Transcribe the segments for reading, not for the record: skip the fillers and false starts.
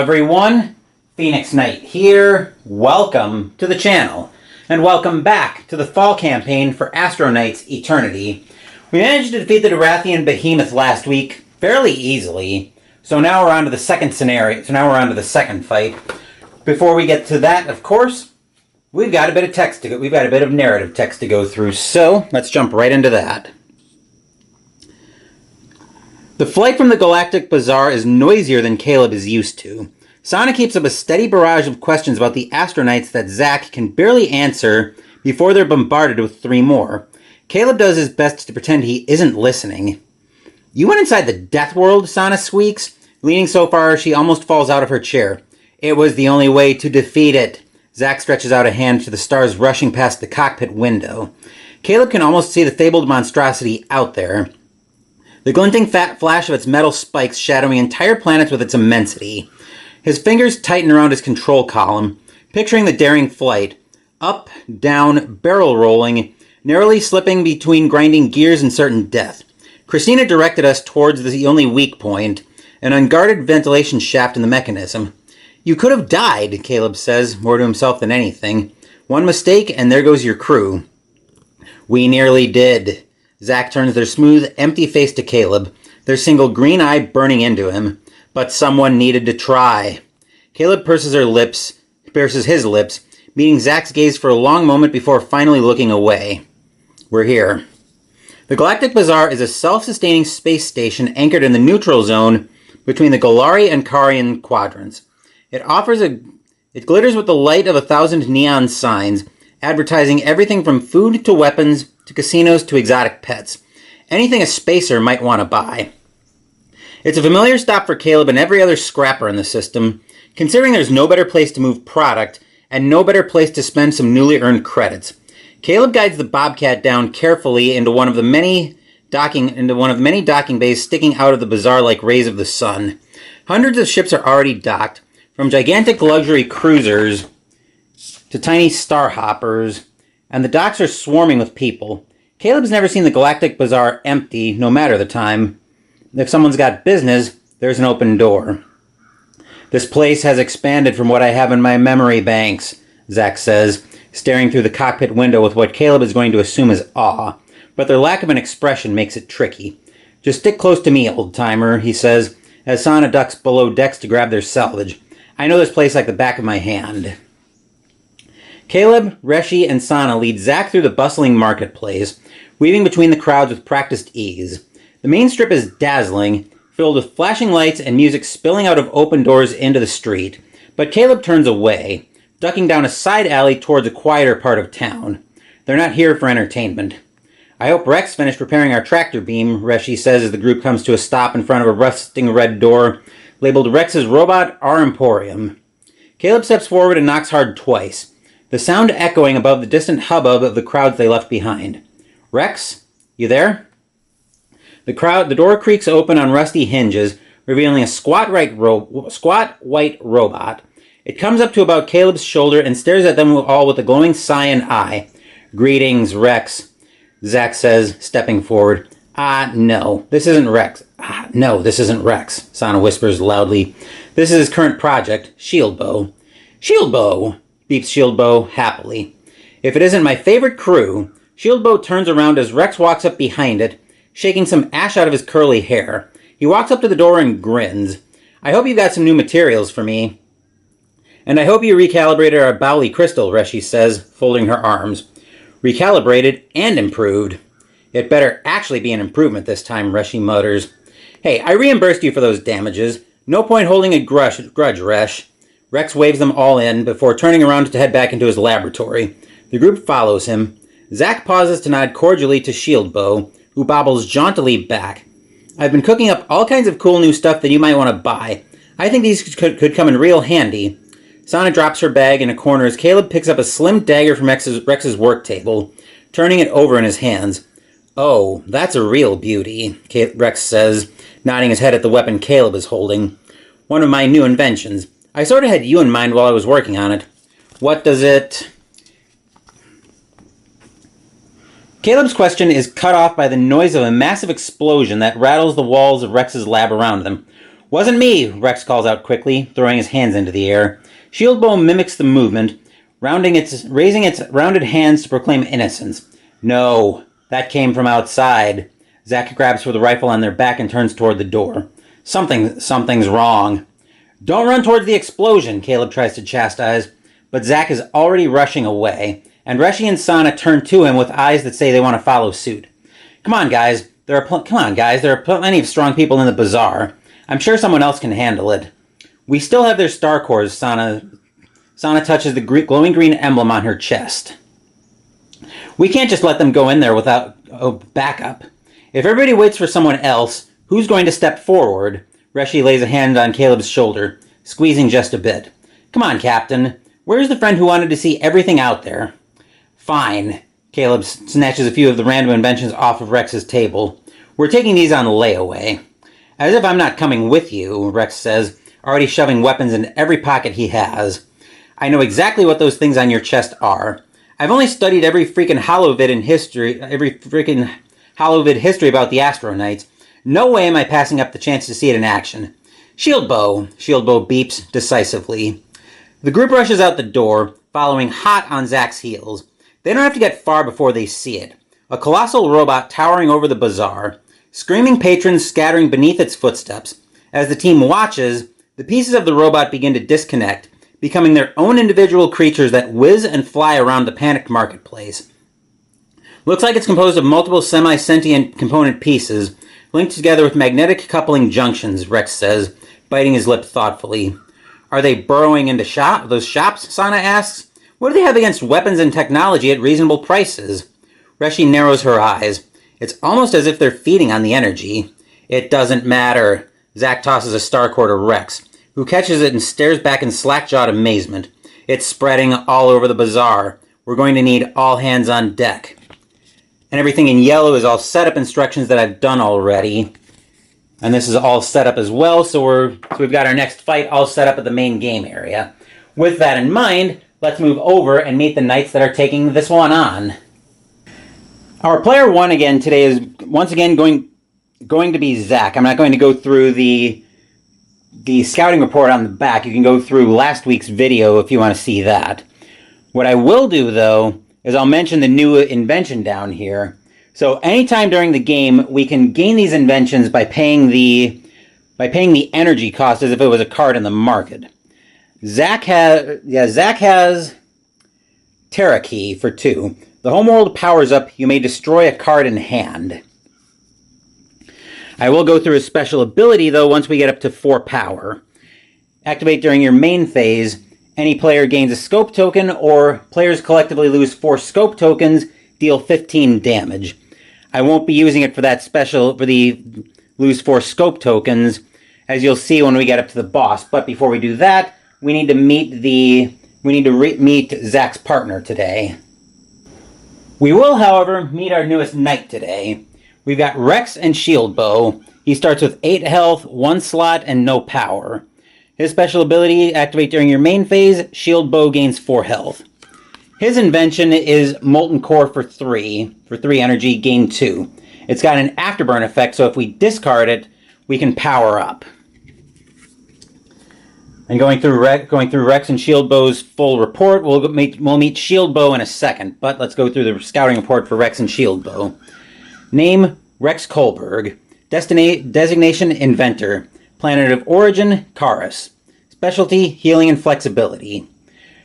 everyone, Phoenix Knight here. Welcome to the channel, and welcome back to the fall campaign for Astro Knights Eternity. We managed to defeat the Durathian behemoth last week fairly easily, so now we're on to the second scenario. So now we're on to the second fight. Before we get to that, of course, we've got a bit of text to go. We've got a bit of narrative text to go through, so let's jump right into that. The flight from the Galactic Bazaar is noisier than Caleb is used to. Sana keeps up a steady barrage of questions about the Astro Knights that Zack can barely answer before they're bombarded with 3 more. Caleb does his best to pretend he isn't listening. "You went inside the Death World?" Sana squeaks, leaning so far she almost falls out of her chair. "It was the only way to defeat it." Zack stretches out a hand to the stars rushing past the cockpit window. Caleb can almost see the fabled monstrosity out there. The glinting fat flash of its metal spikes shadowing entire planets with its immensity. His fingers tighten around his control column, picturing the daring flight. Up, down, barrel rolling, narrowly slipping between grinding gears and certain death. Christina directed us towards the only weak point, an unguarded ventilation shaft in the mechanism. "You could have died," Caleb says, more to himself than anything. "One mistake, and there goes your crew." "We nearly did." Zack turns their smooth, empty face to Caleb, their single green eye burning into him. "But someone needed to try." Caleb purses his lips, meeting Zack's gaze for a long moment before finally looking away. "We're here." The Galactic Bazaar is a self-sustaining space station anchored in the neutral zone between the Galari and Karian quadrants. It glitters with the light of 1,000 neon signs, advertising everything from food to weapons to casinos to exotic pets. Anything a spacer might want to buy. It's a familiar stop for Caleb and every other scrapper in the system, considering there's no better place to move product and no better place to spend some newly earned credits. Caleb guides the Bobcat down carefully into one of the many docking bays sticking out of the bazaar like rays of the sun. Hundreds of ships are already docked, from gigantic luxury cruisers to tiny starhoppers, and the docks are swarming with people. Caleb's never seen the Galactic Bazaar empty, no matter the time. If someone's got business, there's an open door. "This place has expanded from what I have in my memory banks," Zack says, staring through the cockpit window with what Caleb is going to assume is awe, but their lack of an expression makes it tricky. "Just stick close to me, old-timer," he says, as Sana ducks below decks to grab their salvage. "I know this place like the back of my hand." Caleb, Reshi, and Sana lead Zack through the bustling marketplace, weaving between the crowds with practiced ease. The main strip is dazzling, filled with flashing lights and music spilling out of open doors into the street. But Caleb turns away, ducking down a side alley towards a quieter part of town. They're not here for entertainment. "I hope Rex finished repairing our tractor beam," Reshi says as the group comes to a stop in front of a rusting red door labeled Rex's Robot R Emporium. Caleb steps forward and knocks hard twice, the sound echoing above the distant hubbub of the crowds they left behind. "Rex, you there?" The door creaks open on rusty hinges, revealing a squat white robot. It comes up to about Caleb's shoulder and stares at them all with a glowing cyan eye. "Greetings, Rex," Zack says, stepping forward. No, this isn't Rex." No, this isn't Rex," Sana whispers loudly. "This is his current project, Shieldbow." "Shieldbow," beeps Shieldbow happily. "If it isn't my favorite crew." Shieldbow turns around as Rex walks up behind it, shaking some ash out of his curly hair. He walks up to the door and grins. "I hope you got some new materials for me." "And I hope you recalibrated our Bowley crystal," Reshi says, folding her arms. "Recalibrated and improved." "It better actually be an improvement this time," Reshi mutters. "Hey, I reimbursed you for those damages. No point holding a grudge, Resh." Rex waves them all in before turning around to head back into his laboratory. The group follows him. Zack pauses to nod cordially to Shieldbow, who bobbles jauntily back. "I've been cooking up all kinds of cool new stuff that you might want to buy. I think these could come in real handy." Sana drops her bag in a corner as Caleb picks up a slim dagger from Rex's work table, turning it over in his hands. "Oh, that's a real beauty," Rex says, nodding his head at the weapon Caleb is holding. "One of my new inventions. I sort of had you in mind while I was working on it. What does it..." Caleb's question is cut off by the noise of a massive explosion that rattles the walls of Rex's lab around them. Wasn't me, Rex calls out quickly, throwing his hands into the air. Shield Bow mimics the movement, raising its rounded hands to proclaim innocence. No, that came from outside. Zack grabs for the rifle on their back and turns toward the door. Something's wrong. Don't run towards the explosion, Caleb tries to chastise, but Zack is already rushing away, and Reshi and Sana turn to him with eyes that say they want to follow suit. Come on, guys. There are plenty of strong people in the bazaar. I'm sure someone else can handle it. We still have their star cores, Sana touches the glowing green emblem on her chest. We can't just let them go in there without backup. If everybody waits for someone else, who's going to step forward? Reshi lays a hand on Caleb's shoulder, squeezing just a bit. Come on, Captain. Where's the friend who wanted to see everything out there? Fine. Caleb snatches a few of the random inventions off of Rex's table. We're taking these on layaway. As if I'm not coming with you, Rex says, already shoving weapons in every pocket he has. I know exactly what those things on your chest are. I've only studied every freaking holovid history about the Astro Knights. No way am I passing up the chance to see it in action. Shield Bow beeps decisively. The group rushes out the door, following hot on Zack's heels. They don't have to get far before they see it. A colossal robot towering over the bazaar, screaming patrons scattering beneath its footsteps. As the team watches, the pieces of the robot begin to disconnect, becoming their own individual creatures that whiz and fly around the panicked marketplace. Looks like it's composed of multiple semi-sentient component pieces, linked together with magnetic coupling junctions, Rex says, biting his lip thoughtfully. Are they burrowing into those shops, Sana asks. What do they have against weapons and technology at reasonable prices? Reshi narrows her eyes. It's almost as if they're feeding on the energy. It doesn't matter. Zack tosses a star core to Rex, who catches it and stares back in slack-jawed amazement. It's spreading all over the bazaar. We're going to need all hands on deck. And everything in yellow is all setup instructions that I've done already. And this is all set up as well, so we've got our next fight all set up at the main game area. With that in mind, let's move over and meet the knights that are taking this one on. Our player one again today is once again going to be Zack. I'm not going to go through the scouting report on the back. You can go through last week's video if you want to see that. What I will do, though, is I'll mention the new invention down here. So anytime during the game, we can gain these inventions by paying the energy cost as if it was a card in the market. Zack has Terra Key for 2. The homeworld powers up, you may destroy a card in hand. I will go through a special ability, though, once we get up to 4 power. Activate during your main phase. Any player gains a scope token, or players collectively lose 4 scope tokens, deal 15 damage. I won't be using it for the lose 4 scope tokens, as you'll see when we get up to the boss. But before we do that, we need to meet Zack's partner today. We will, however, meet our newest knight today. We've got Rex and Shield Bow. He starts with 8 health, 1 slot, and no power. His special ability, activate during your main phase, Shield Bow gains 4 health. His invention is Molten Core for 3 energy, gain 2. It's got an afterburn effect, so if we discard it, we can power up. And going through Rex and Shield Bow's full report, we'll meet Shield Bow in a second, but let's go through the scouting report for Rex and Shield Bow. Name, Rex Kohlberg. Designation, Inventor. Planet of origin, Karis. Specialty, Healing and Flexibility.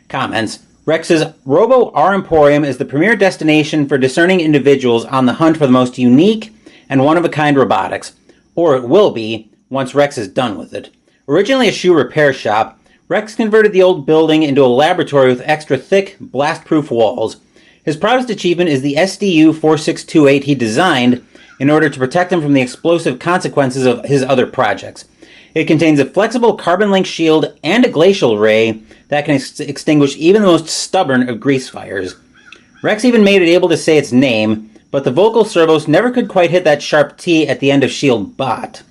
Comments. Rex's Robo R Emporium is the premier destination for discerning individuals on the hunt for the most unique and one-of-a-kind robotics. Or it will be, once Rex is done with it. Originally a shoe repair shop, Rex converted the old building into a laboratory with extra thick, blast-proof walls. His proudest achievement is the SDU-4628 he designed in order to protect him from the explosive consequences of his other projects. It contains a flexible carbon-linked shield and a glacial ray that can extinguish even the most stubborn of grease fires. Rex even made it able to say its name, but the vocal servos never could quite hit that sharp T at the end of Shield Bot.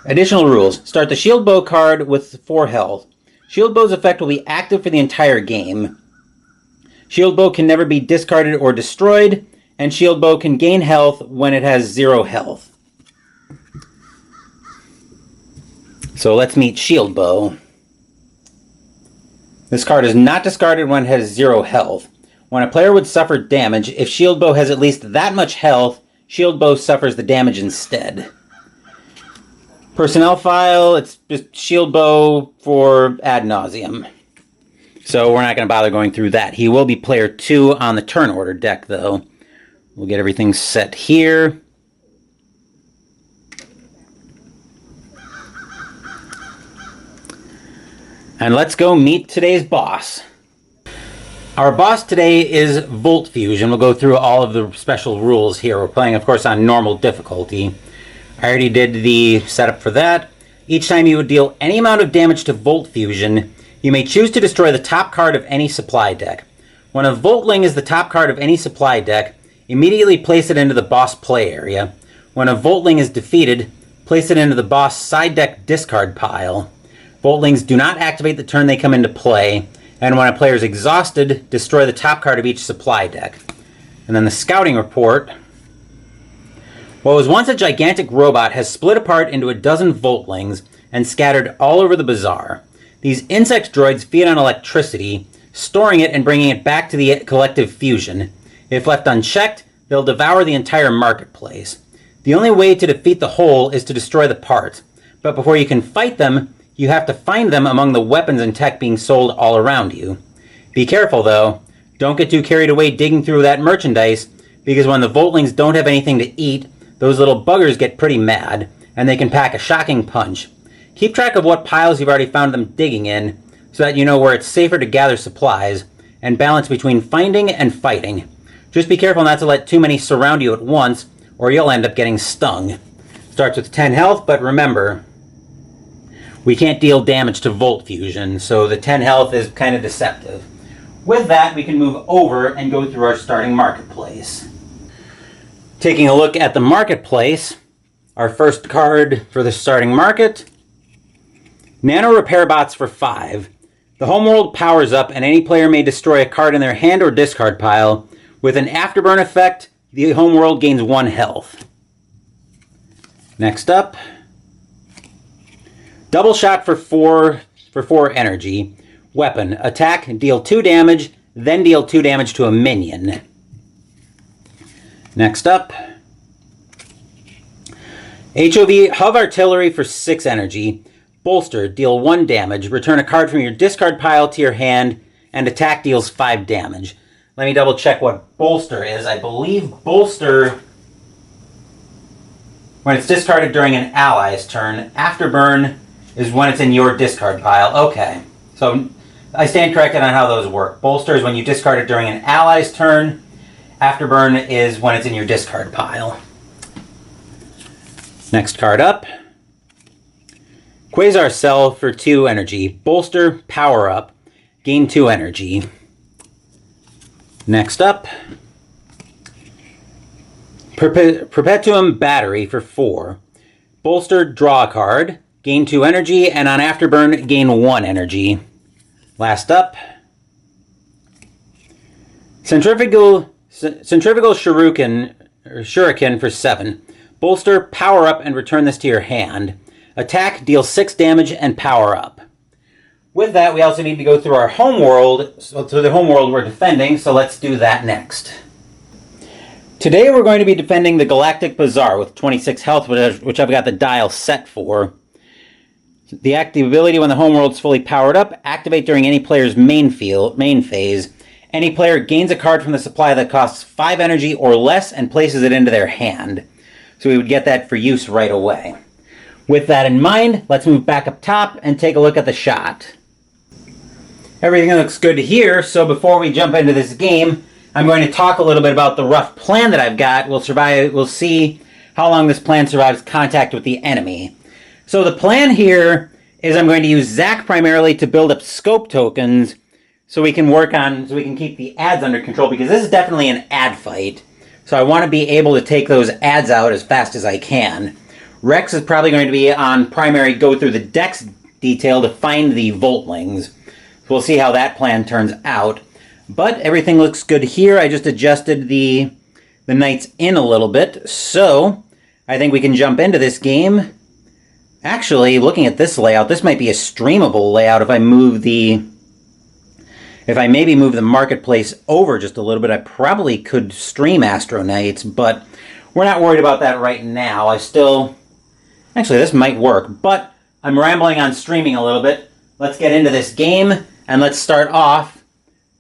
Additional rules. Start the Shield Bow card with 4 health. Shield Bow's effect will be active for the entire game. Shield Bow can never be discarded or destroyed, and Shield Bow can gain health when it has 0 health. So let's meet Shield Bow. This card is not discarded when it has 0 health. When a player would suffer damage, if Shield Bow has at least that much health, Shield Bow suffers the damage instead. Personnel file, it's just Shield Bow for ad nauseum. So we're not going to bother going through that. He will be player 2 on the turn order deck, though. We'll get everything set here. And let's go meet today's boss. Our boss today is Volt Fusion. We'll go through all of the special rules here. We're playing, of course, on normal difficulty. I already did the setup for that. Each time you would deal any amount of damage to Volt Fusion, you may choose to destroy the top card of any supply deck. When a Voltling is the top card of any supply deck, immediately place it into the boss play area. When a Voltling is defeated, place it into the boss side deck discard pile. Voltlings do not activate the turn they come into play, and when a player is exhausted, destroy the top card of each supply deck. And then the scouting report. What was once a gigantic robot has split apart into a dozen Voltlings and scattered all over the bazaar. These insect droids feed on electricity, storing it and bringing it back to the collective fusion. If left unchecked, they'll devour the entire marketplace. The only way to defeat the whole is to destroy the parts, but before you can fight them, you have to find them among the weapons and tech being sold all around you. Be careful, though. Don't get too carried away digging through that merchandise, because when the Voltlings don't have anything to eat, those little buggers get pretty mad, and they can pack a shocking punch. Keep track of what piles you've already found them digging in, so that you know where it's safer to gather supplies, and balance between finding and fighting. Just be careful not to let too many surround you at once, or you'll end up getting stung. Starts with 10 health, but remember, we can't deal damage to Volt Fusion, so the 10 health is kind of deceptive. With that, we can move over and go through our starting marketplace. Taking a look at the marketplace, our first card for the starting market, Nano Repair Bots for 5. The homeworld powers up and any player may destroy a card in their hand or discard pile. With an afterburn effect, the homeworld gains 1 health. Next up, Double Shot for 4 energy. Weapon. Attack, deal 2 damage, then deal 2 damage to a minion. Next up, HOV Hov Artillery for 6 energy. Bolster, deal 1 damage, return a card from your discard pile to your hand, and attack deals 5 damage. Let me double check what Bolster is. I believe Bolster, when it's discarded during an ally's turn, Afterburn is when it's in your discard pile. Okay, so I stand corrected on how those work. Bolster is when you discard it during an ally's turn. Afterburn is when it's in your discard pile. Next card up, Quasar Cell for 2 energy. Bolster, power up, gain 2 energy. Next up, Perpetuum Battery for 4. Bolster, draw a card, gain 2 energy, and on Afterburn, gain 1 energy. Last up, Centrifugal Shuriken for 7. Bolster, power up, and return this to your hand. Attack, deal 6 damage, and power up. With that, we also need to go through our homeworld. So through the homeworld we're defending, so let's do that next. Today we're going to be defending the Galactic Bazaar with 26 health, which I've got the dial set for. The active ability when the homeworld's fully powered up, activate during any player's main phase. Any player gains a card from the supply that costs 5 energy or less and places it into their hand. So we would get that for use right away. With that in mind, let's move back up top and take a look at the shot. Everything looks good here, so before we jump into this game, I'm going to talk a little bit about the rough plan that I've got. We'll see how long this plan survives contact with the enemy. So the plan here is I'm going to use Zach primarily to build up scope tokens so we can keep the ads under control, because this is definitely an ad fight. So I want to be able to take those ads out as fast as I can. Rex is probably going to be on primary go through the Dex detail to find the Voltlings. So we'll see how that plan turns out. But everything looks good here. I just adjusted the Knights in a little bit. So I think we can jump into this game Actually, looking at this layout, this might be a streamable layout if I move the... If I maybe move the marketplace over just a little bit, I probably could stream Astro Knights, but we're not worried about that right now. Actually, this might work, but I'm rambling on streaming a little bit. Let's get into this game, and let's start off.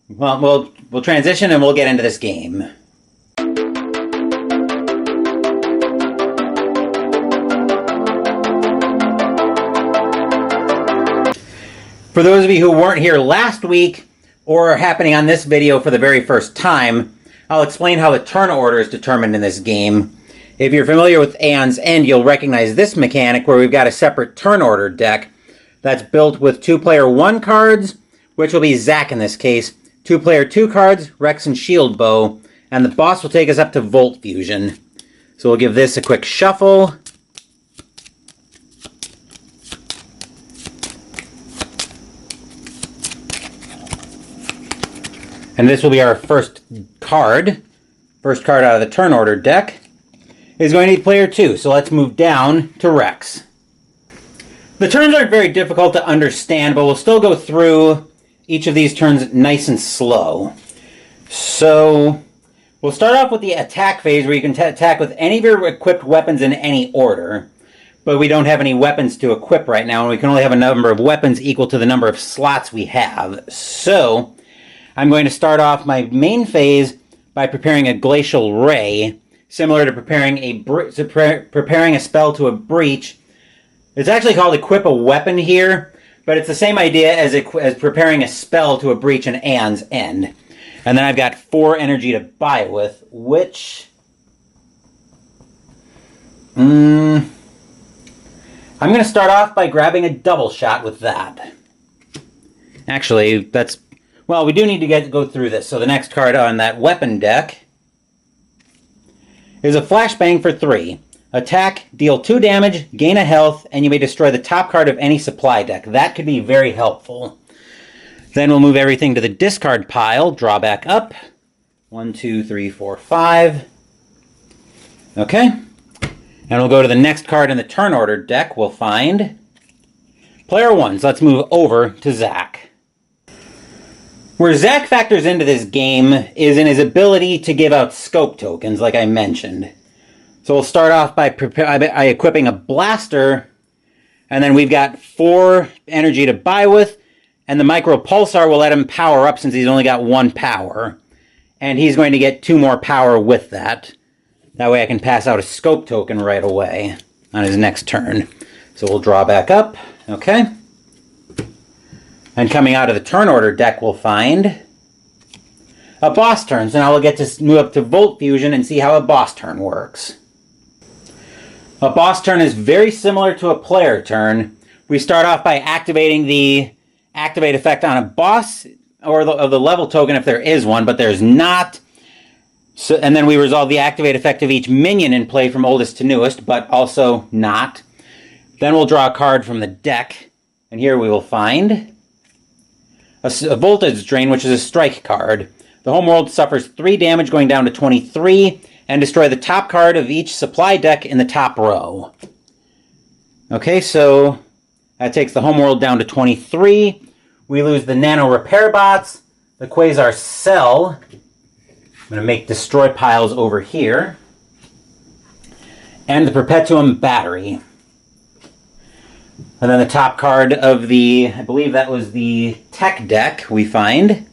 Well, we'll transition and we'll get into this game. For those of you who weren't here last week, or happening on this video for the very first time, I'll explain how the turn order is determined in this game. If you're familiar with Aeon's End, you'll recognize this mechanic where we've got a separate turn order deck that's built with 2-player 1 cards, which will be Zack in this case, 2-player 2 cards, Rex and Shield Bow, and the boss will take us up to Volt Fusion. So we'll give this a quick shuffle. And this will be our first card. First card out of the turn order deck is going to be player 2. So let's move down to Rex. The turns aren't very difficult to understand, but we'll still go through each of these turns nice and slow. So we'll start off with the attack phase where you can attack with any of your equipped weapons in any order. But we don't have any weapons to equip right now, and we can only have a number of weapons equal to the number of slots we have. So I'm going to start off my main phase by preparing a Glacial Ray, similar to preparing a spell to a breach. It's actually called Equip a Weapon here, but it's the same idea as preparing a spell to a breach in Aeon's End. And then I've got 4 energy to buy with, which... I'm going to start off by grabbing a double shot with that. Actually, that's... Well, we do need to go through this. So the next card on that weapon deck is a Flashbang for 3. Attack, deal 2 damage, gain a health, and you may destroy the top card of any supply deck. That could be very helpful. Then we'll move everything to the discard pile, draw back up. 1, 2, 3, 4, 5. Okay. And we'll go to the next card in the turn order deck. We'll find player 1. So let's move over to Zack. Where Zack factors into this game is in his ability to give out scope tokens, like I mentioned. So we'll start off by equipping a blaster, and then we've got 4 energy to buy with, and the Micro Pulsar will let him power up since he's only got 1 power. And he's going to get 2 more power with that. That way I can pass out a scope token right away on his next turn. So we'll draw back up, okay? And coming out of the turn order deck, we'll find a boss turn. So now we'll get to move up to Volt Fusion and see how a boss turn works. A boss turn is very similar to a player turn. We start off by activating the activate effect on a boss, or of the level token if there is one, but there's not. So, and then we resolve the activate effect of each minion in play from oldest to newest, but also not. Then we'll draw a card from the deck, and here we will find a Voltage Drain, which is a strike card. The homeworld suffers 3 damage going down to 23, and destroy the top card of each supply deck in the top row. Okay, so that takes the homeworld down to 23. We lose the Nano Repair Bots, the Quasar Cell. I'm going to make destroy piles over here. And the Perpetuum Battery. And then the top card of the, I believe that was the tech deck, we find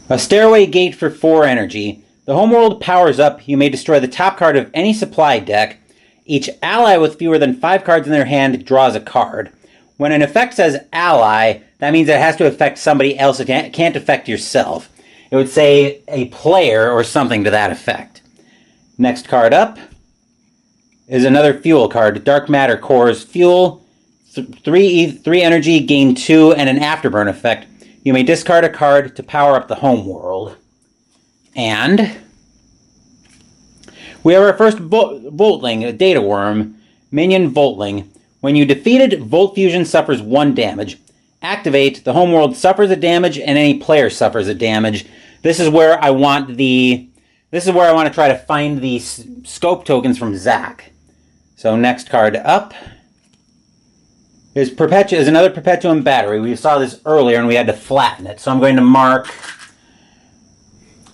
a Stairway Gate for 4 energy. The homeworld powers up. You may destroy the top card of any supply deck. Each ally with fewer than 5 cards in their hand draws a card. When an effect says ally, that means it has to affect somebody else. It can't affect yourself. It would say a player or something to that effect. Next card up is another fuel card. Dark Matter Cores Fuel. 3 energy, gain 2, and an Afterburn effect. You may discard a card to power up the homeworld. And we have our first Voltling, a Data Worm. Minion Voltling. When you defeat it, Volt Fusion suffers 1 damage. Activate, the homeworld suffers a damage, and any player suffers a damage. This is where I want to try to find the scope tokens from Zack. So next card up is another Perpetuum Battery. We saw this earlier and we had to flatten it. So I'm going to mark...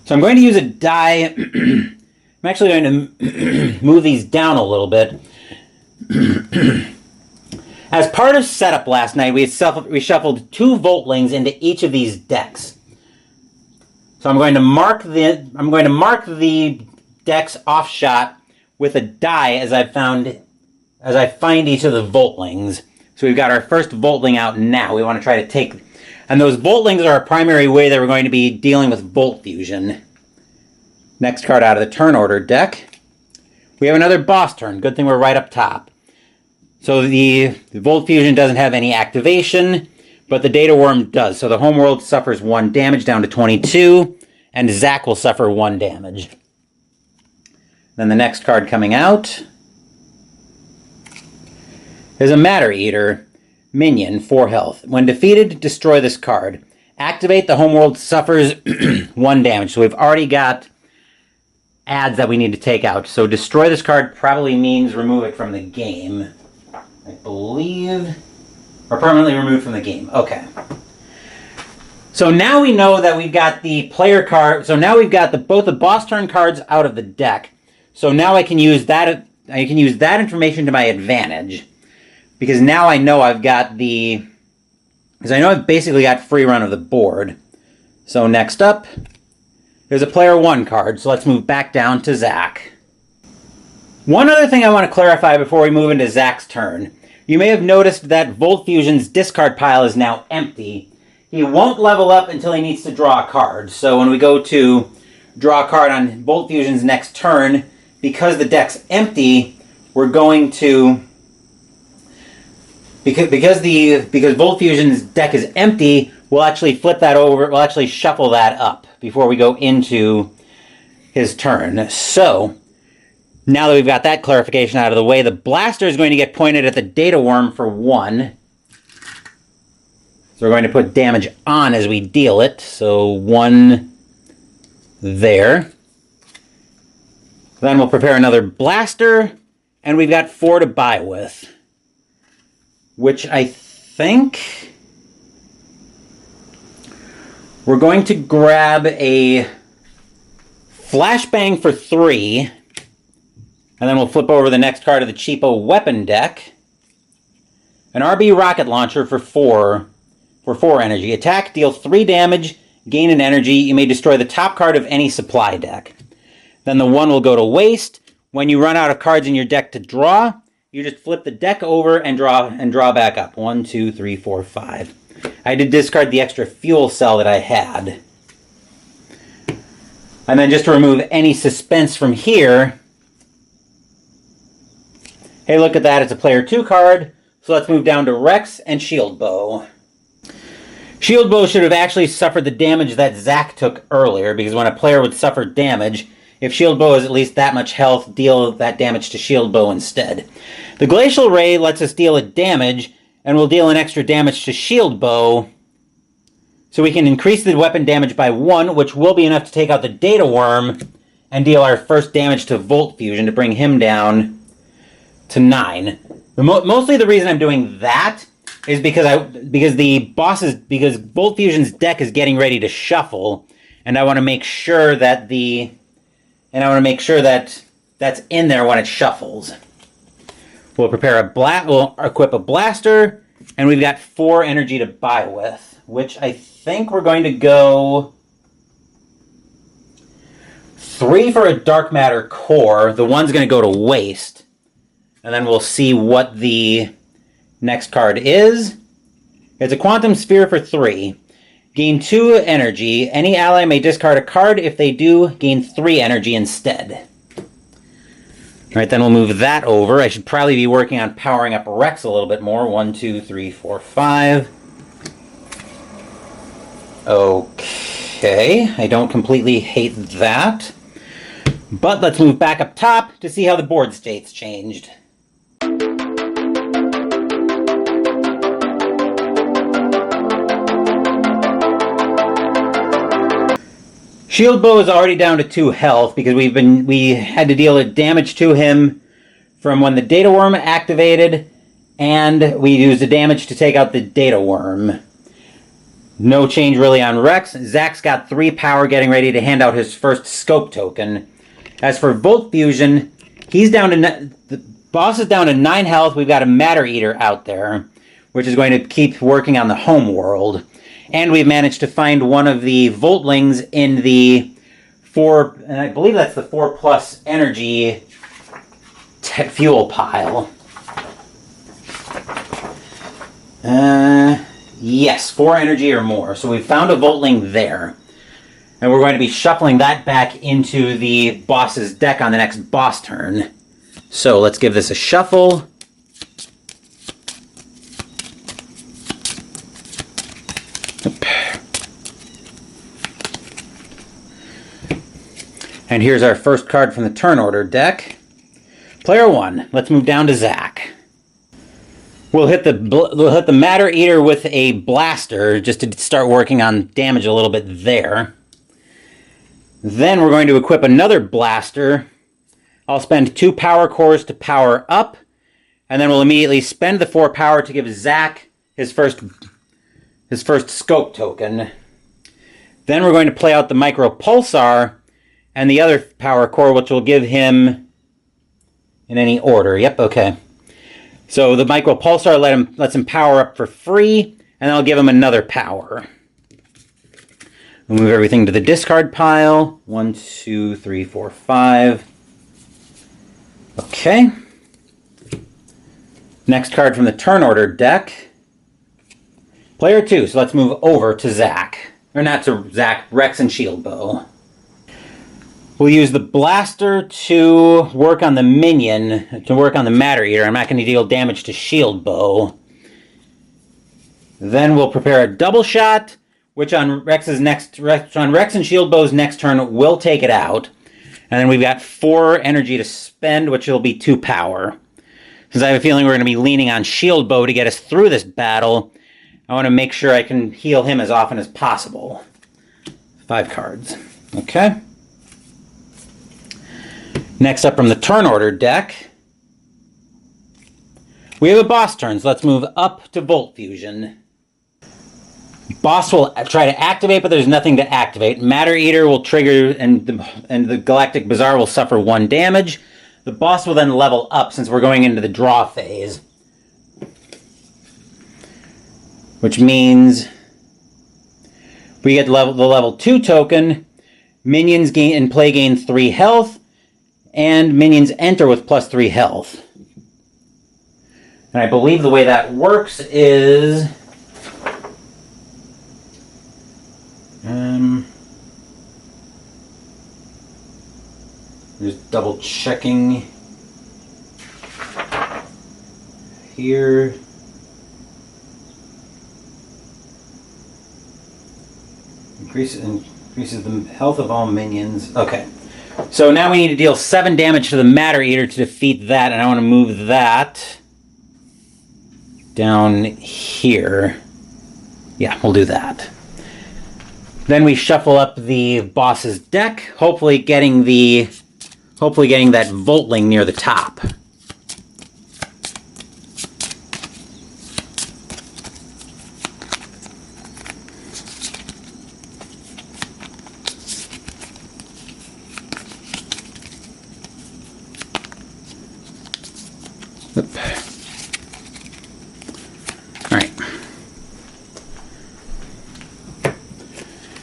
So I'm going to use a die. I'm actually going to move these down a little bit. As part of setup last night, we shuffled 2 Voltlings into each of these decks. So I'm going to mark the decks off shot with a die as I find each of the Voltlings. So we've got our first Voltling out now. We want to try to take... And those Voltlings are a primary way that we're going to be dealing with Volt Fusion. Next card out of the turn order deck. We have another boss turn. Good thing we're right up top. So the Volt Fusion doesn't have any activation, but the Data Worm does. So the Homeworld suffers 1 damage down to 22, and Zack will suffer 1 damage. Then the next card coming out is a Matter Eater. Minion, 4 health. When defeated, destroy this card. Activate, the Homeworld suffers 1 damage. So we've already got adds that we need to take out. So destroy this card probably means remove it from the game. I believe. Or permanently removed from the game. Okay. So now we know that we've got the player card. So now we've got both the boss turn cards out of the deck. So now I can use that information to my advantage. Because now I know I've got because I know I've basically got free run of the board. So next up, there's a player 1 card. So let's move back down to Zack. One other thing I want to clarify before we move into Zack's turn. You may have noticed that Volt Fusion's discard pile is now empty. He won't level up until he needs to draw a card. So when we go to draw a card on Volt Fusion's next turn, because the deck's empty, we're going to... Because Volt Fusion's deck is empty, we'll actually flip that over, we'll actually shuffle that up before we go into his turn. So, now that we've got that clarification out of the way, the blaster is going to get pointed at the Data Worm for 1. So we're going to put damage on as we deal it. So 1 there. Then we'll prepare another blaster, and we've got 4 to buy with. Which I think we're going to grab a Flashbang for 3, and then we'll flip over the next card of the cheapo weapon deck. An RB rocket launcher for 4 energy. Attack, deal 3 damage, gain an energy. You may destroy the top card of any supply deck. Then the 1 will go to waste. When you run out of cards in your deck to draw, you just flip the deck over and draw back up. 1, 2, 3, 4, 5. I did discard the extra fuel cell that I had. And then just to remove any suspense from here, hey, look at that, it's a player 2 card. So let's move down to Rex and Shield Bow. Shield Bow should have actually suffered the damage that Zack took earlier, because when a player would suffer damage, if Shield Bow is at least that much health, deal that damage to Shield Bow instead. The Glacial Ray lets us deal a damage, and we'll deal an extra damage to Shield Bow, so we can increase the weapon damage by 1, which will be enough to take out the Data Worm, and deal our first damage to Volt Fusion to bring him down to 9. Mostly the reason I'm doing that is because Volt Fusion's deck is getting ready to shuffle, and I want to make sure that that's in there when it shuffles. We'll equip a blaster, and we've got 4 energy to buy with, which I think we're going to go 3 for a Dark Matter core. The 1's going to go to waste, and then we'll see what the next card is. It's a Quantum Sphere for 3. Gain 2 energy. Any ally may discard a card. If they do, gain 3 energy instead. Alright, then we'll move that over. I should probably be working on powering up Rex a little bit more. 1, 2, 3, 4, 5. Okay, I don't completely hate that. But let's move back up top to see how the board state's changed. Shield Bow is already down to 2 health because we had to deal damage to him from when the data worm activated, and we used the damage to take out the data worm. No change really on Rex. Zach's got 3 power, getting ready to hand out his first scope token. As for Volt Fusion, he's down to the boss is down to 9 health. We've got a Matter Eater out there, which is going to keep working on the home world. And we've managed to find one of the Voltlings in the 4, and I believe that's the 4+ energy fuel pile. Yes, 4 energy or more. So we found a Voltling there. And we're going to be shuffling that back into the boss's deck on the next boss turn. So let's give this a shuffle. And here's our first card from the turn order deck. Player 1. Let's move down to Zach. We'll hit the Matter Eater with a blaster just to start working on damage a little bit there. Then we're going to equip another blaster. I'll spend 2 power cores to power up, and then we'll immediately spend the 4 power to give Zach his first scope token. Then we're going to play out the Micro Pulsar and the other power core, which will give him in any order. Yep, okay. So the Micro Pulsar lets him power up for free, and I'll give him another power. We'll move everything to the discard pile. 1, 2, 3, 4, 5. Okay. Next card from the turn order deck. Player 2, so let's move over to Zach. Or not to Zach, Rex and Shield Bow. We'll use the blaster to work on the minion, to work on the Matter Eater. I'm not going to deal damage to Shield Bow. Then we'll prepare a double shot, which on Rex and Shield Bow's next turn will take it out. And then we've got 4 energy to spend, which will be 2 power. Since I have a feeling we're going to be leaning on Shield Bow to get us through this battle, I want to make sure I can heal him as often as possible. 5 cards. Okay. Next up from the turn order deck, we have a boss turn, so let's move up to Volt Fusion. Boss will try to activate, but there's nothing to activate. Matter Eater will trigger, and the Galactic Bazaar will suffer 1 damage. The boss will then level up since we're going into the draw phase. Which means we get the level 2 token, minions gain 3 health, and minions enter with +3 health. And I believe the way that works is just double checking here. Increases the health of all minions. Okay. So now we need to deal 7 damage to the Matter Eater to defeat that, and I want to move that down here. Yeah, we'll do that. Then we shuffle up the boss's deck, hopefully getting that Voltling near the top.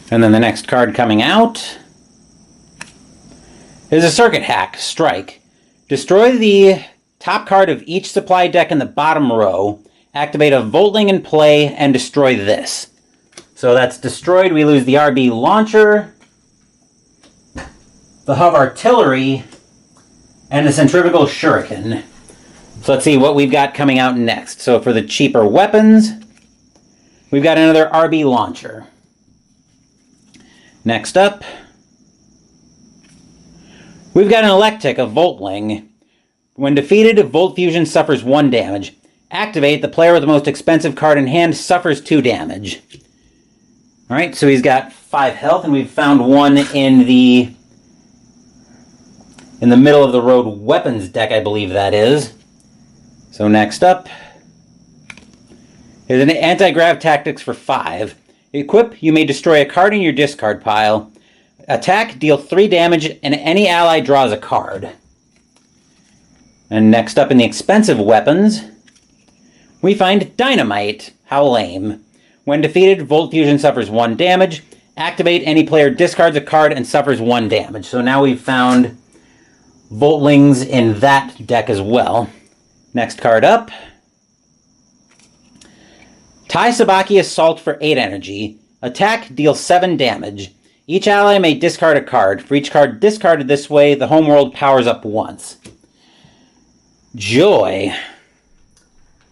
And then the next card coming out is a Circuit Hack, Strike. Destroy the top card of each supply deck in the bottom row, activate a Voltling in play, and destroy this. So that's destroyed. We lose the RB Launcher, the Hub Artillery, and the Centrifugal Shuriken. So let's see what we've got coming out next. So for the cheaper weapons, we've got another RB Launcher. Next up, we've got an Electic, a Voltling. When defeated, Volt Fusion suffers 1 damage. Activate, the player with the most expensive card in hand suffers 2 damage. Alright, so he's got 5 health, and we've found one in the in the middle of the road weapons deck, I believe that is. So next up is an anti-grav tactics for 5. Equip, you may destroy a card in your discard pile. Attack, deal 3 damage, and any ally draws a card. And next up in the expensive weapons, we find Dynamite. How lame. When defeated, Volt Fusion suffers 1 damage. Activate, any player discards a card and suffers 1 damage. So now we've found Voltlings in that deck as well. Next card up. Tai Sabaki Assault for 8 energy. Attack, deal 7 damage. Each ally may discard a card. For each card discarded this way, the homeworld powers up once. Joy.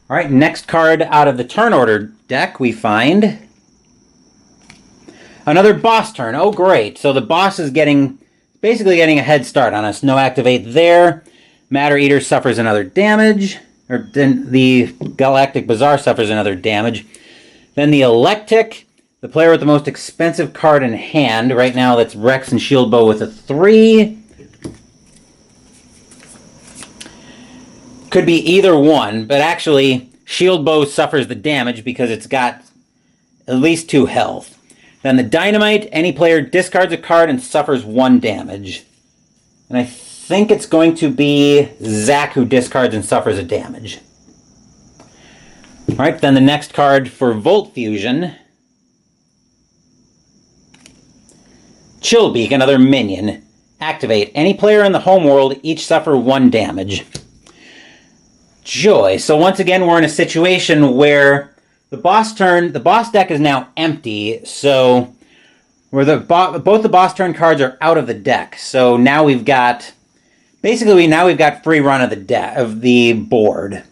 Alright, next card out of the turn order deck, we find another boss turn. Oh, great. So the boss is basically getting a head start on us. No activate there. Matter Eater suffers another damage. Or then the Galactic Bazaar suffers another damage. Then the Electic, the player with the most expensive card in hand. Right now that's Rex and Shield Bow with a 3. Could be either one, but actually Shield Bow suffers the damage because it's got at least 2 health. Then the Dynamite, any player discards a card and suffers 1 damage. And I think it's going to be Zach who discards and suffers a damage. Alright, then the next card for Volt Fusion. Chillbeak, another minion. Activate. Any player in the homeworld, each suffer 1 damage. Joy. So once again, we're in a situation where the boss deck is now empty, so where both the boss turn cards are out of the deck. So now we've got free run of the board.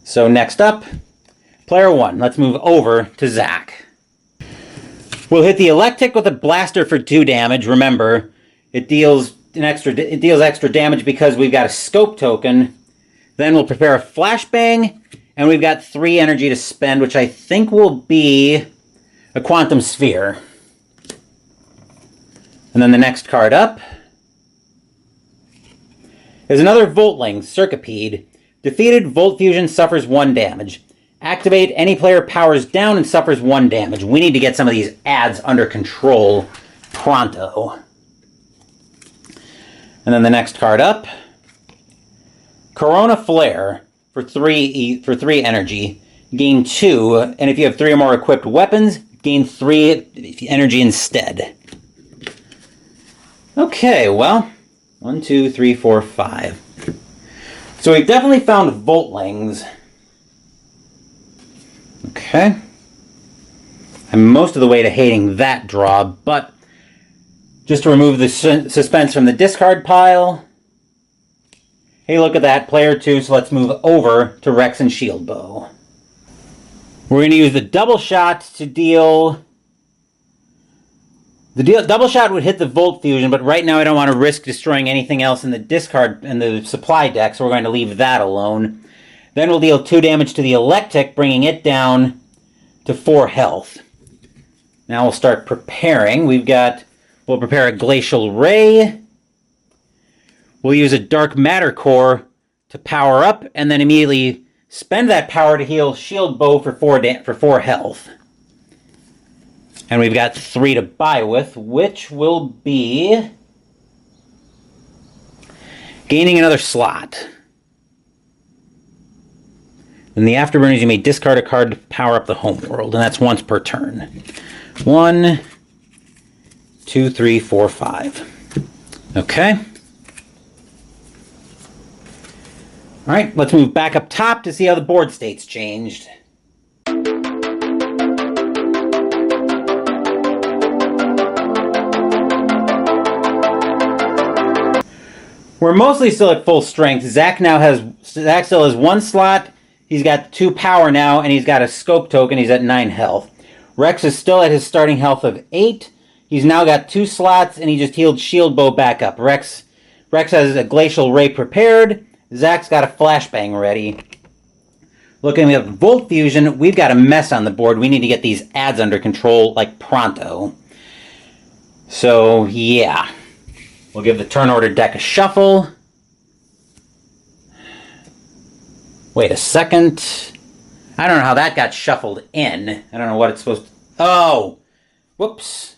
So next up, player 1. Let's move over to Zach. We'll hit the Electic with a blaster for 2 damage. Remember, it deals extra damage because we've got a scope token. Then we'll prepare a flashbang, and we've got 3 energy to spend, which I think will be a Quantum Sphere. And then the next card up is another Voltling, Circipede. Defeated, Volt Fusion suffers 1 damage. Activate, any player powers down and suffers 1 damage. We need to get some of these ads under control pronto. And then the next card up, Corona Flare for 3 energy. Gain 2, and if you have 3 or more equipped weapons, gain 3 energy instead. Okay, well, 1, 2, 3, 4, 5. So we've definitely found Voltlings. Okay. I'm most of the way to hating that draw, but just to remove the suspense from the discard pile. Hey, look at that, player 2, so let's move over to Rex and Shield Bow. We're going to use the double shot to deal... double shot would hit the Volt Fusion, but right now I don't want to risk destroying anything else in the discard and the supply deck, so we're going to leave that alone. Then we'll deal 2 damage to the Electic, bringing it down to 4 health. Now we'll start preparing. We'll prepare a Glacial Ray. We'll use a Dark Matter Core to power up, and then immediately spend that power to heal Shield Bow for 4 health. And we've got 3 to buy with, which will be gaining another slot. In the Afterburners, you may discard a card to power up the homeworld, and that's once per turn. 1, 2, 3, 4, 5. Okay. All right, let's move back up top to see how the board state's changed. We're mostly still at full strength. Zach still has 1 slot. He's got 2 power now, and he's got a scope token. He's at 9 health. Rex is still at his starting health of 8. He's now got 2 slots, and he just healed Shield Bow back up. Rex has a Glacial Ray prepared. Zach's got a Flashbang ready. Looking at Volt Fusion, we've got a mess on the board. We need to get these ads under control, like pronto. So, yeah. We'll give the turn order deck a shuffle. Wait a second. I don't know how that got shuffled in. I don't know what it's supposed to... Oh! Whoops.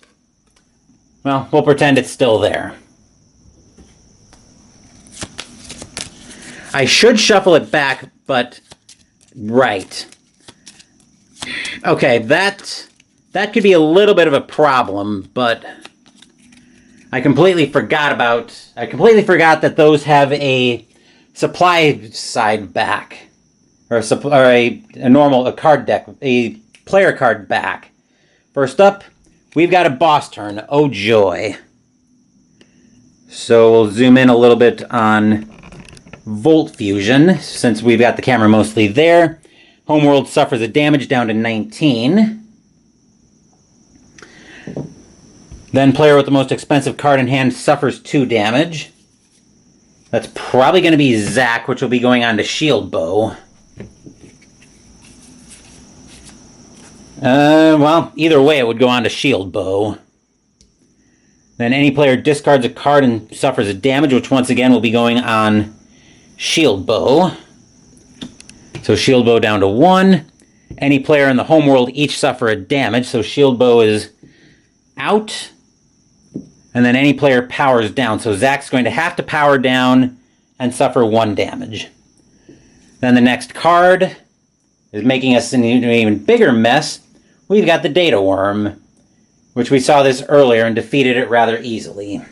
Well, we'll pretend it's still there. I should shuffle it back, but... Right. Okay, that could be a little bit of a problem, but... I completely forgot that those have a supply side back. Or a card deck, a player card back. First up, we've got a boss turn. Oh joy. So we'll zoom in a little bit on Volt Fusion, since we've got the camera mostly there. Homeworld suffers a damage down to 19. Then player with the most expensive card in hand suffers 2 damage. That's probably going to be Zach, which will be going on to Shield Bow. Well, either way it would go on to Shield Bow. Then any player discards a card and suffers a damage, which once again will be going on Shield Bow. So Shield Bow down to 1. Any player in the homeworld each suffer a damage, so Shield Bow is out. And then any player powers down, so Zach's going to have to power down and suffer 1 damage. Then the next card is making us in an even bigger mess. We've got the Data Worm, which we saw this earlier and defeated it rather easily.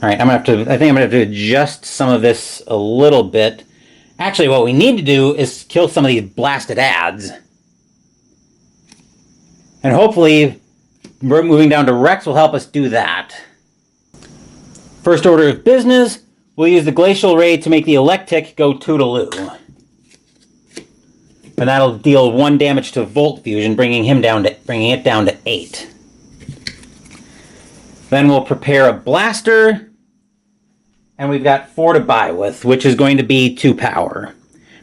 Alright, I think I'm gonna have to adjust some of this a little bit. Actually, what we need to do is kill some of these blasted ads. And hopefully, moving down to Rex will help us do that. First order of business, we'll use the Glacial Ray to make the Electic go Toodaloo. And that'll deal 1 damage to Volt Fusion, bringing it down to 8. Then we'll prepare a Blaster, and we've got 4 to buy with, which is going to be 2 power.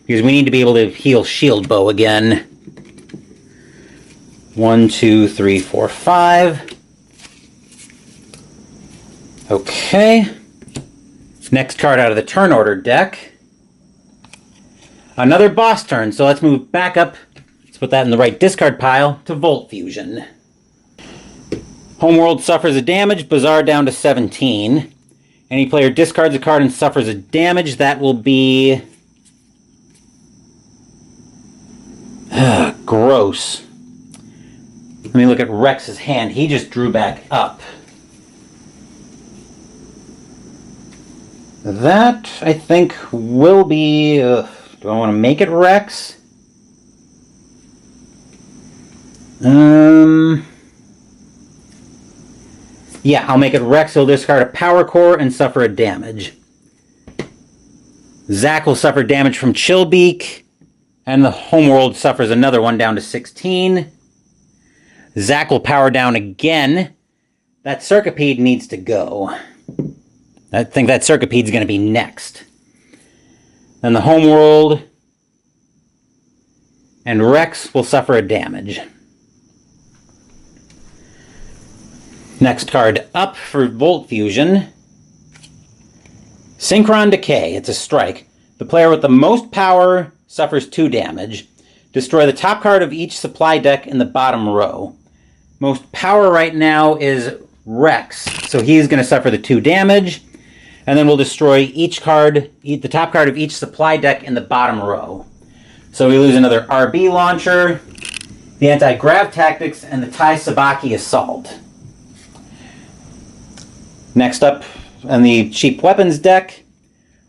Because we need to be able to heal Shield Bow again. 1, 2, 3, 4, 5. Okay. Next card out of the turn order deck. Another boss turn, so let's move back up. Let's put that in the right discard pile to Volt Fusion. Homeworld suffers a damage, Bazaar down to 17. Any player discards a card and suffers a damage, that will be... gross. Let me look at Rex's hand. He just drew back up. That, I think, will be... do I want to make it Rex? Yeah, I'll make it Rex. He'll discard a Power Core and suffer a damage. Zach will suffer damage from Chillbeak. And the Homeworld suffers another one down to 16. Zach will power down again. That Circipede needs to go. I think that Circipede's going to be next. Then the Homeworld and Rex will suffer a damage. Next card up for Volt Fusion. Synchron Decay. It's a strike. The player with the most power suffers 2 damage. Destroy the top card of each supply deck in the bottom row. Most power right now is Rex, so he's going to suffer the 2 damage. And then we'll destroy each card, the top card of each supply deck in the bottom row. So we lose another RB launcher, the anti-grav tactics, and the Tai Sabaki Assault. Next up on the cheap weapons deck,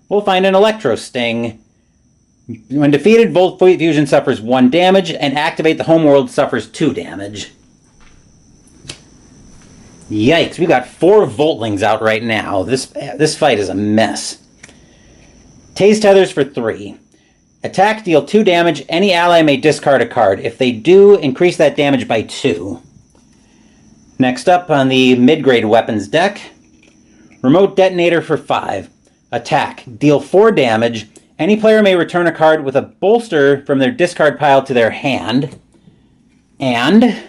we'll find an Electro Sting. When defeated, Volt Fusion suffers 1 damage, and Activate the Homeworld suffers 2 damage. Yikes, we've got 4 Voltlings out right now. This fight is a mess. Tase Tethers for 3. Attack, deal 2 damage. Any ally may discard a card. If they do, increase that damage by 2. Next up on the mid-grade weapons deck, Remote Detonator for 5. Attack, deal 4 damage. Any player may return a card with a bolster from their discard pile to their hand. And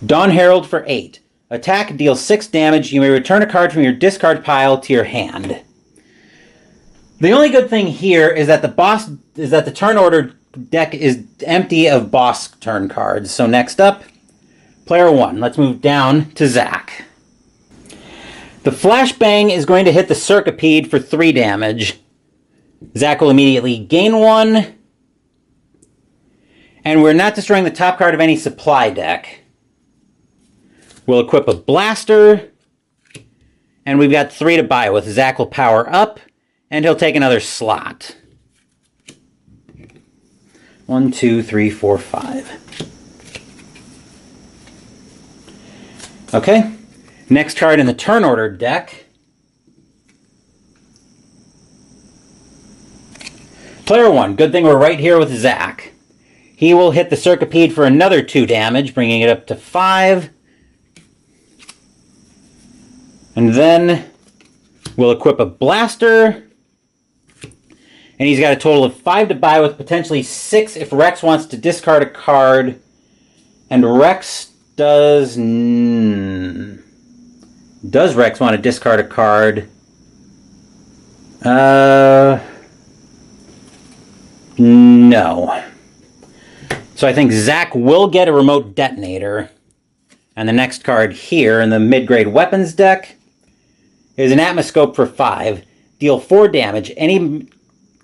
Dawn Herald for 8. Attack, deal 6 damage. You may return a card from your discard pile to your hand. The only good thing here is that the turn order deck is empty of boss turn cards. So next up, player 1. Let's move down to Zach. The Flashbang is going to hit the Circipede for 3 damage. Zach will immediately gain 1. And we're not destroying the top card of any supply deck. We'll equip a Blaster. And we've got 3 to buy with. Zach will power up, and he'll take another slot. 1, 2, 3, 4, 5. Okay. Next card in the turn order deck. Player 1. Good thing we're right here with Zach. He will hit the Circipede for another 2 damage, bringing it up to 5. And then we'll equip a Blaster. And he's got a total of 5 to buy with potentially 6 if Rex wants to discard a card. And Rex does... Does Rex want to discard a card? No. So I think Zach will get a Remote Detonator. And the next card here in the mid-grade weapons deck is an Atmoscope for 5. Deal 4 damage. Any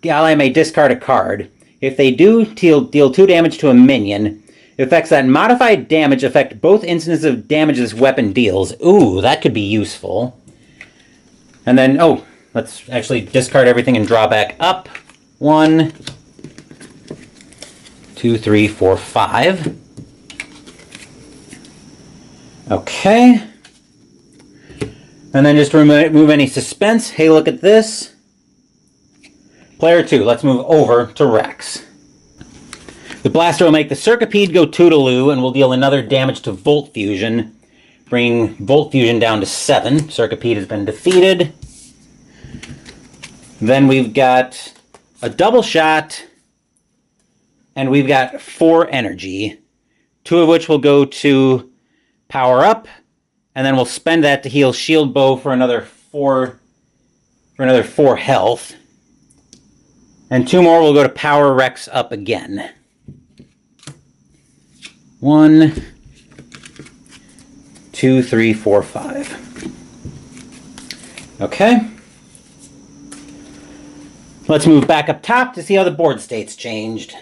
ally may discard a card. If they do, deal 2 damage to a minion. Effects that modified damage affect both instances of damage this weapon deals. Ooh, that could be useful. And then, oh, let's actually discard everything and draw back up. 1, 2, 3, 4, 5. Okay. And then just remove any suspense. Hey, look at this. Player 2, let's move over to Rex. The Blaster will make the Circipede go Toodaloo and will deal another damage to Volt Fusion, bringing Volt Fusion down to 7. Circipede has been defeated. Then we've got a double shot, and we've got 4 energy, 2 of which will go to power up, and then we'll spend that to heal Shield Bow for another 4 health. And 2 more will go to power Rex up again. 1, 2, 3, 4, 5. Okay. Let's move back up top to see how the board state's changed.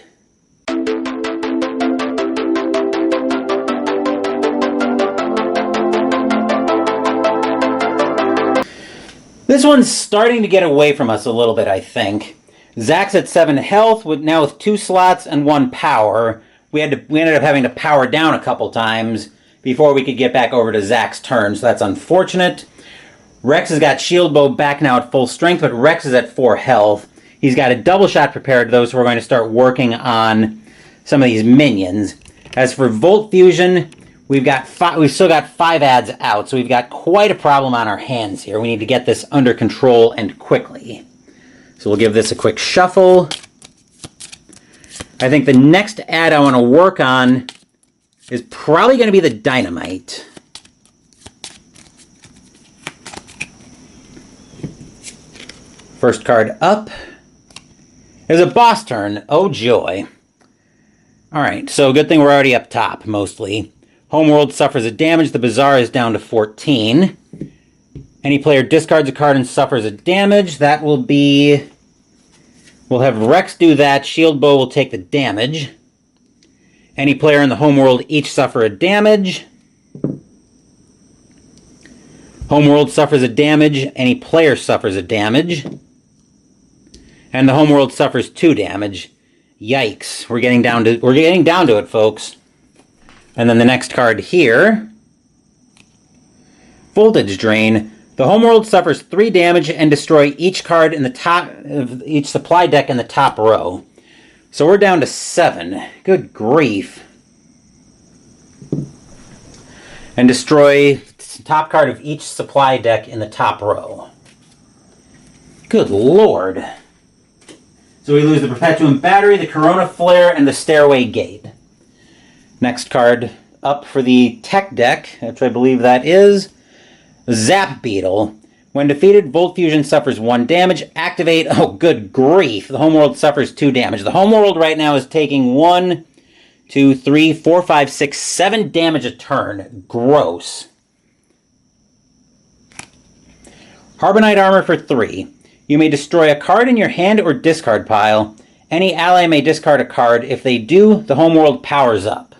This one's starting to get away from us a little bit, I think. Zach's at 7 health, now with 2 slots and 1 power. We ended up having to power down a couple times before we could get back over to Zach's turn, so that's unfortunate. Rex has got Shield Bow back now at full strength, but Rex is at 4 health. He's got a double shot prepared, though, so we're going to start working on some of these minions. As for Volt Fusion, we've still got 5 adds out, so we've got quite a problem on our hands here. We need to get this under control and quickly. So we'll give this a quick shuffle. I think the next ad I want to work on is probably going to be the Dynamite. First card up is a boss turn. Oh joy. Alright, so good thing we're already up top, mostly. Homeworld suffers a damage. The Bazaar is down to 14. Any player discards a card and suffers a damage. That will be... We'll have Rex do that. Shield Bow will take the damage. Any player in the Homeworld each suffer a damage. Homeworld suffers a damage. Any player suffers a damage. And the Homeworld suffers 2 damage. Yikes. We're getting down to it, folks. And then the next card here. Voltage Drain. The Homeworld suffers 3 damage and destroy each card in the top of each supply deck in the top row. So we're down to 7. Good grief. And destroy the top card of each supply deck in the top row. Good lord. So we lose the Perpetuum Battery, the Corona Flare, and the Stairway Gate. Next card up for the tech deck, which I believe that is Zap Beetle. When defeated, Volt Fusion suffers 1 damage. Activate. Oh, good grief. The homeworld suffers 2 damage. The homeworld right now is taking 1, 2, 3, 4, 5, 6, 7 damage a turn. Gross. Carbonite Armor for 3. You may destroy a card in your hand or discard pile. Any ally may discard a card. If they do, the homeworld powers up.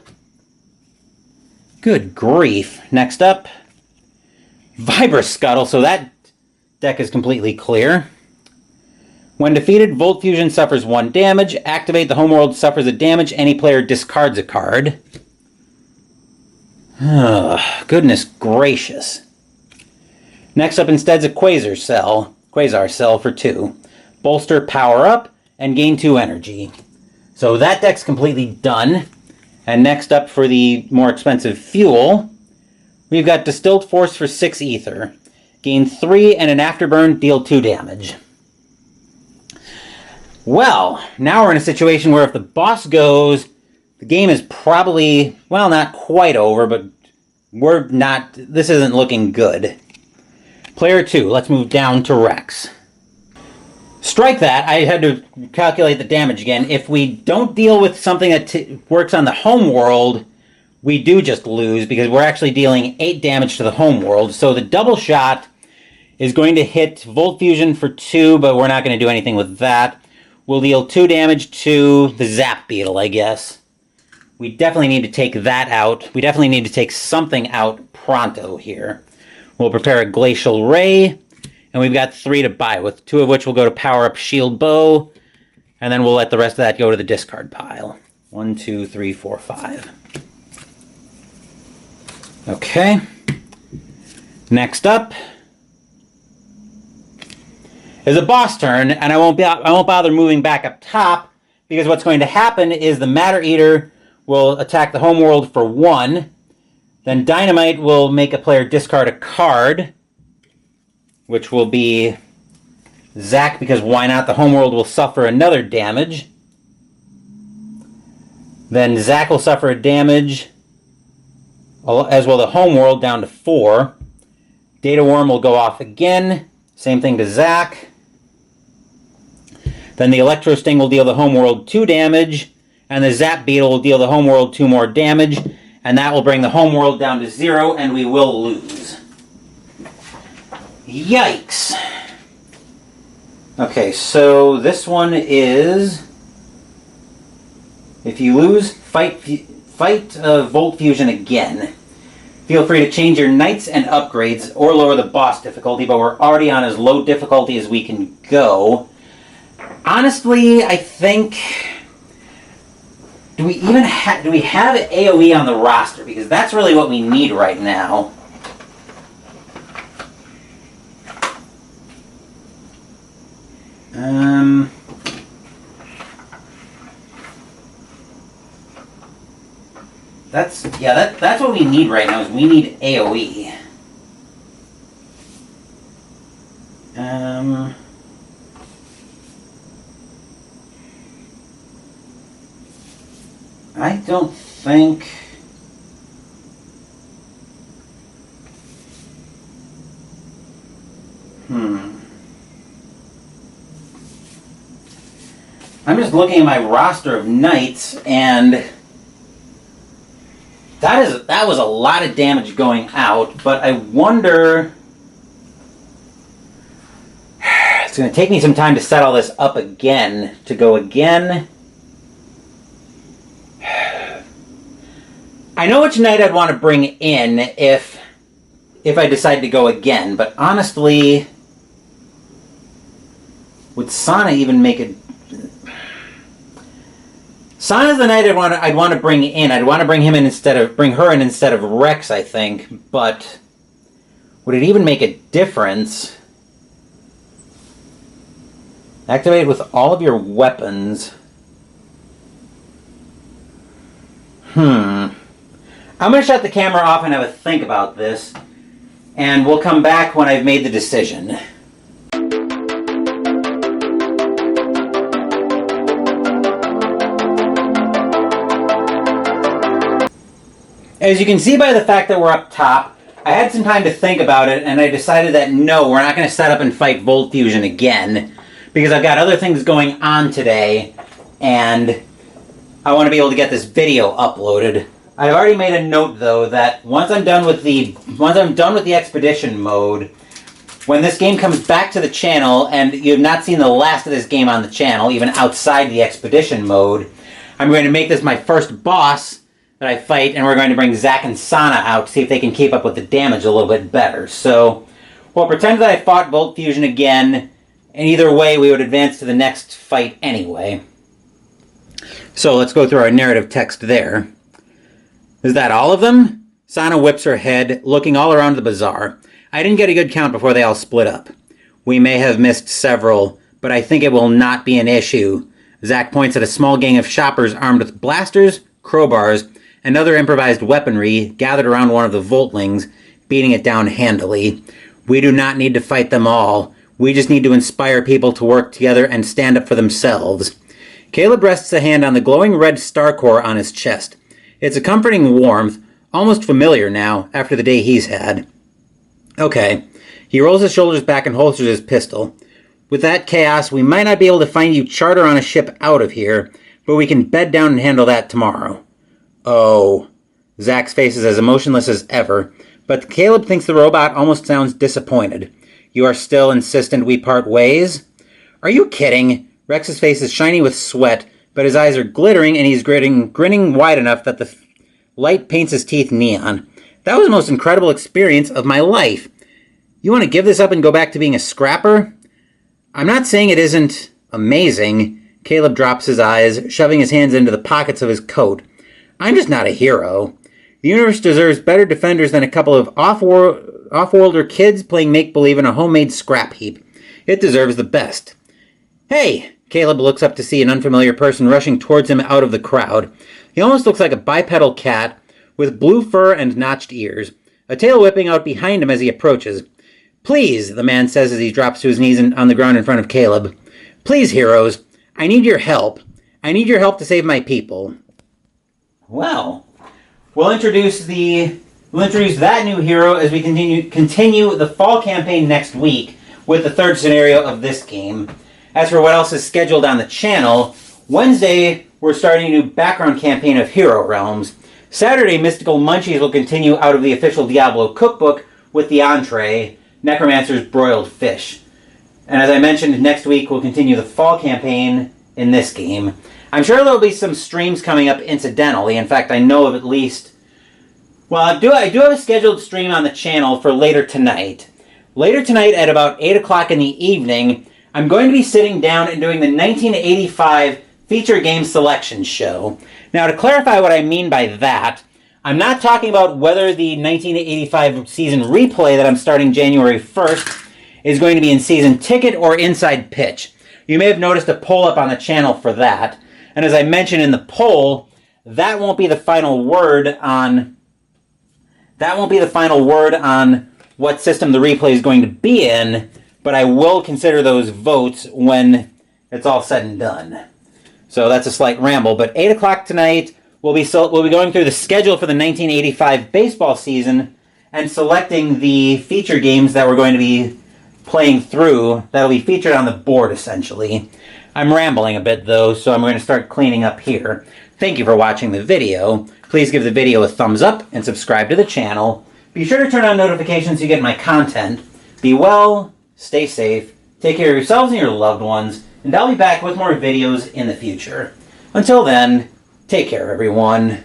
Good grief. Next up, Vibrascuttle. So that deck is completely clear. When defeated, Volt Fusion suffers 1 damage. Activate. The homeworld suffers a damage. Any player discards a card. Goodness gracious. Next up instead is a Quasar Cell for 2. Bolster, power up, and gain 2 energy. So that deck's completely done. And next up for the more expensive fuel, we've got Distilled Force for 6 ether. Gain 3 and an afterburn, deal 2 damage. Well, now we're in a situation where if the boss goes, the game is probably, well, not quite over, but this isn't looking good. Player 2, let's move down to Rex. Strike that. I had to calculate the damage again. If we don't deal with something that works on the home world, we do just lose because we're actually dealing 8 damage to the home world. So the double shot is going to hit Volt Fusion for 2, but we're not going to do anything with that. We'll deal 2 damage to the Zap Beetle, I guess. We definitely need to take that out. We definitely need to take something out pronto here. We'll prepare a Glacial Ray. And we've got 3 to buy with, 2 of which will go to power up Shield Bow, and then we'll let the rest of that go to the discard pile. 1, 2, 3, 4, 5. Okay. Next up is a boss turn, and I won't bother moving back up top because what's going to happen is the Matter Eater will attack the homeworld for 1. Then Dynamite will make a player discard a card, which will be Zack, because why not? The homeworld will suffer another damage. Then Zack will suffer a damage, as will the homeworld, down to 4. Data Worm will go off again. Same thing to Zack. Then the Electro Sting will deal the homeworld 2 damage, and the Zap Beetle will deal the homeworld 2 more damage, and that will bring the homeworld down to 0, and we will lose. Yikes. Okay, so this one is, if you lose, fight Volt Fusion again. Feel free to change your knights and upgrades or lower the boss difficulty, but we're already on as low difficulty as we can go. Honestly, I think, do we have AoE on the roster? Because that's really what we need right now. That's what we need right now, is we need AoE. I don't think... I'm just looking at my roster of knights, and that was a lot of damage going out, but I wonder... It's going to take me some time to set all this up again, to go again. I know which knight I'd want to bring in if I decide to go again, but honestly, would Sana even make it? Sana's the knight I'd want to bring in. I'd want to bring her in instead of Rex, I think. But would it even make a difference? Activate with all of your weapons. I'm going to shut the camera off and have a think about this, and we'll come back when I've made the decision. As you can see by the fact that we're up top, I had some time to think about it, and I decided that no, we're not going to set up and fight Volt Fusion again, because I've got other things going on today, and I want to be able to get this video uploaded. I've already made a note, though, that once I'm done with the expedition mode, when this game comes back to the channel, and you have not seen the last of this game on the channel, even outside the expedition mode, I'm going to make this my first boss that I fight, and we're going to bring Zack and Sana out to see if they can keep up with the damage a little bit better. So, we'll pretend that I fought Volt Fusion again, and either way we would advance to the next fight anyway. So let's go through our narrative text there. Is that all of them? Sana whips her head, looking all around the bazaar. I didn't get a good count before they all split up. We may have missed several, but I think it will not be an issue. Zack points at a small gang of shoppers armed with blasters, crowbars, and other improvised weaponry gathered around one of the Voltlings, beating it down handily. We do not need to fight them all. We just need to inspire people to work together and stand up for themselves. Caleb rests a hand on the glowing red star core on his chest. It's a comforting warmth, almost familiar now, after the day he's had. Okay. He rolls his shoulders back and holsters his pistol. With that chaos, we might not be able to find you charter on a ship out of here, but we can bed down and handle that tomorrow. Oh. Zack's face is as emotionless as ever, but Caleb thinks the robot almost sounds disappointed. You are still insistent we part ways? Are you kidding? Rex's face is shiny with sweat, but his eyes are glittering and he's grinning wide enough that the light paints his teeth neon. That was the most incredible experience of my life. You want to give this up and go back to being a scrapper? I'm not saying it isn't amazing. Caleb drops his eyes, shoving his hands into the pockets of his coat. I'm just not a hero. The universe deserves better defenders than a couple of off-worlder kids playing make-believe in a homemade scrap heap. It deserves the best. Hey! Caleb looks up to see an unfamiliar person rushing towards him out of the crowd. He almost looks like a bipedal cat, with blue fur and notched ears, a tail whipping out behind him as he approaches. Please, the man says as he drops to his knees on the ground in front of Caleb. Please, heroes, I need your help. I need your help to save my people. Well, we'll introduce that new hero as we continue the fall campaign next week with the third scenario of this game. As for what else is scheduled on the channel, Wednesday we're starting a new background campaign of Hero Realms. Saturday, Mystical Munchies will continue out of the official Diablo cookbook with the entree, Necromancer's Broiled Fish. And as I mentioned, next week we'll continue the fall campaign in this game. I'm sure there'll be some streams coming up incidentally. In fact, I know of at least... Well, I do have a scheduled stream on the channel for later tonight. Later tonight at about 8 o'clock in the evening, I'm going to be sitting down and doing the 1985 Feature Game Selection Show. Now, to clarify what I mean by that, I'm not talking about whether the 1985 season replay that I'm starting January 1st is going to be in season ticket or inside pitch. You may have noticed a poll up on the channel for that. And as I mentioned in the poll, that won't be the final word on what system the replay is going to be in, but I will consider those votes when it's all said and done. So that's a slight ramble, but 8 o'clock tonight, we'll be going through the schedule for the 1985 baseball season and selecting the feature games that we're going to be playing through that'll be featured on the board, essentially. I'm rambling a bit, though, so I'm going to start cleaning up here. Thank you for watching the video. Please give the video a thumbs up and subscribe to the channel. Be sure to turn on notifications so you get my content. Be well, stay safe, take care of yourselves and your loved ones, and I'll be back with more videos in the future. Until then, take care, everyone.